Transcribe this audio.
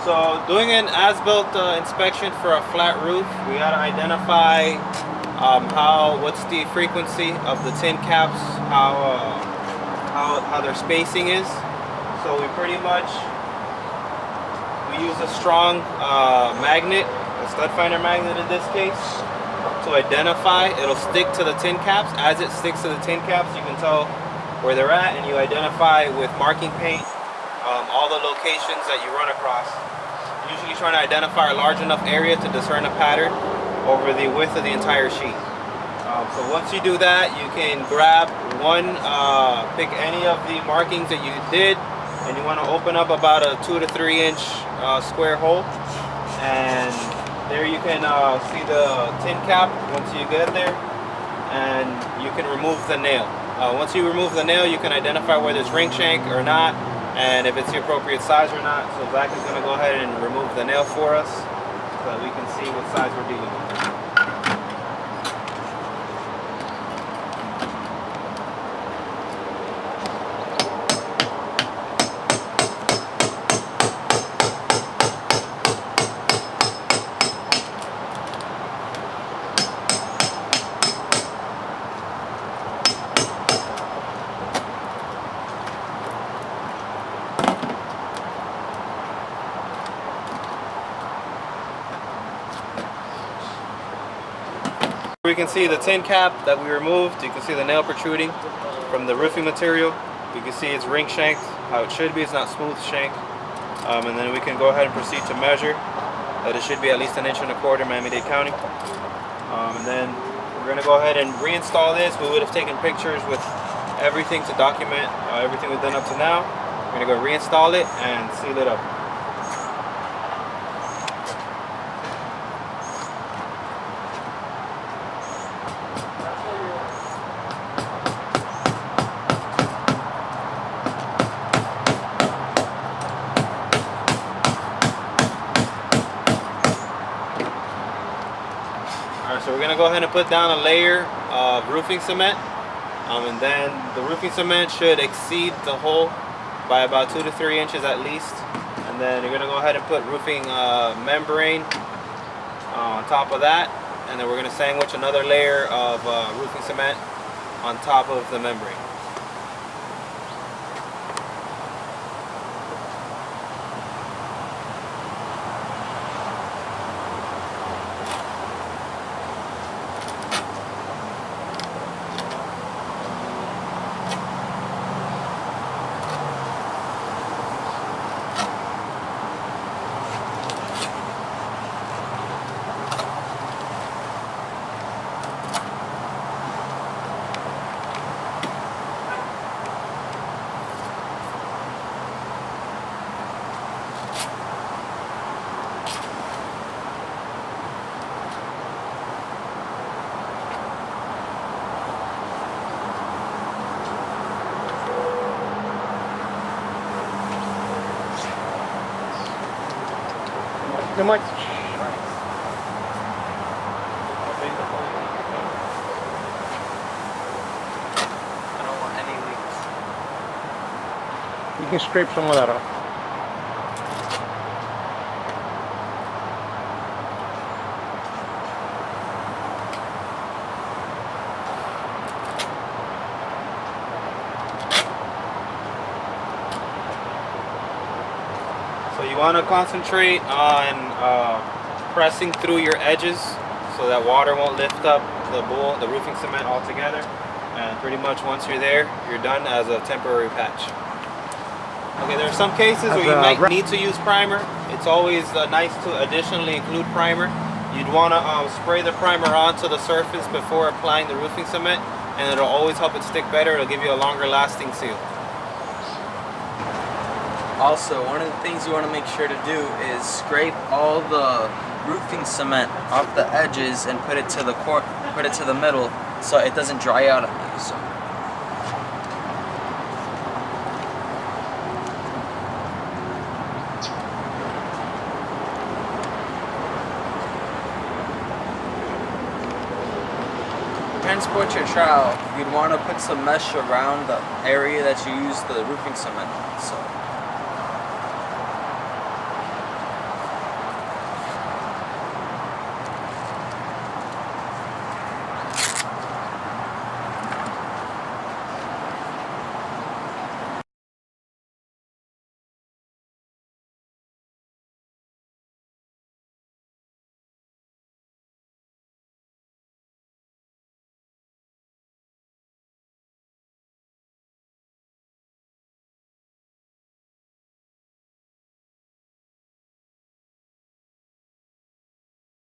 So doing an as-built inspection for a flat roof, we gotta identify what's the frequency of the tin caps, how their spacing is. So we pretty much use a strong magnet, a stud finder magnet in this case, to identify. It'll stick to the tin caps. As it sticks to the tin caps, you can tell where they're at, and you identify with marking paint all the locations that you run across. Usually trying to identify a large enough area to discern a pattern over the width of the entire sheet. So once you do that, you can grab one, pick any of the markings that you did, and you want to open up about a 2 to 3 inch square hole, and there you can see the tin cap once you get there, and you can remove the nail. Once you remove the nail, you can identify whether it's ring shank or not, and if it's the appropriate size or not. So Zach is going to go ahead and remove the nail for us so that we can see what size we're dealing with. We can see the tin cap that we removed. You can see the nail protruding from the roofing material. You can see it's ring shanked how it should be. It's not smooth shank. And then we can go ahead and proceed to measure that it should be at least 1.25 inches Miami-Dade County. And then we're going to go ahead and reinstall this. We would have taken pictures with everything to document everything we've done up to now. We're going to go reinstall it and seal it up. So we're gonna go ahead and put down a layer of roofing cement, and then the roofing cement should exceed the hole by about 2 to 3 inches at least. And then you're gonna go ahead and put roofing membrane on top of that, and then we're gonna sandwich another layer of roofing cement on top of the membrane. No mic. I don't want any leaks. You can scrape some of that off. So you want to concentrate on pressing through your edges so that water won't lift up the roofing cement altogether. And pretty much once you're there, you're done as a temporary patch. Okay, there are some cases where you might need to use primer. It's always nice to additionally include primer. You'd want to spray the primer onto the surface before applying the roofing cement, and it'll always help it stick better. It'll give you a longer lasting seal. Also, one of the things you want to make sure to do is scrape all the roofing cement off the edges and put it to the middle so it doesn't dry out on you. So. Transport your trowel, you'd want to put some mesh around the area that you use the roofing cement on. So.